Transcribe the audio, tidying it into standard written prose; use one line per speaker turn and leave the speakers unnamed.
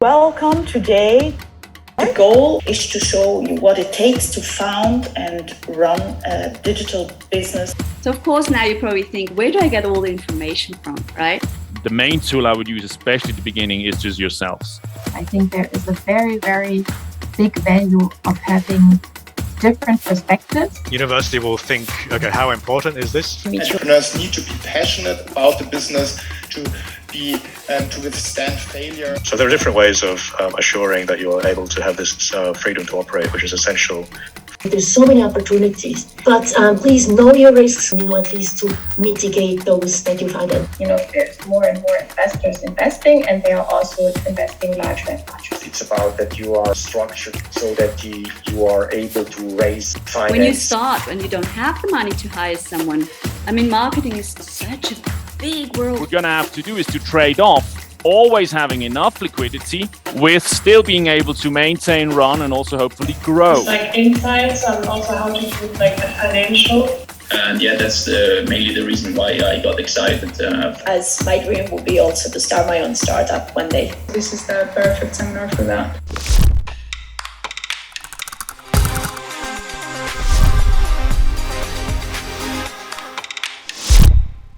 Welcome today. The goal is to show you what it takes to found and run a digital business.
So of course now you probably think, where do I get all the information from, right?
The main tool I would use, especially at the beginning, is just yourselves.
I think there is a very, very big value of having different perspectives.
University will think, okay, how important is this?
Entrepreneurs need to be passionate about the business to withstand failure.
So there are different ways of assuring that you are able to have this freedom to operate, which is essential.
There's so many opportunities, but please know your risks, at least to mitigate those that you find.
There's more and more investors investing, and they are also investing larger and larger.
It's about that you are structured so that you are able to raise finance.
When you start, when you don't have the money to hire someone, marketing is such a big world.
What we're going to have to do is to trade off always having enough liquidity with still being able to maintain, run, and also hopefully grow.
It's like insights and also how to do the financial.
And that's mainly the reason why I got excited.
As my dream will be also to start my own startup one day.
This is the perfect seminar for that.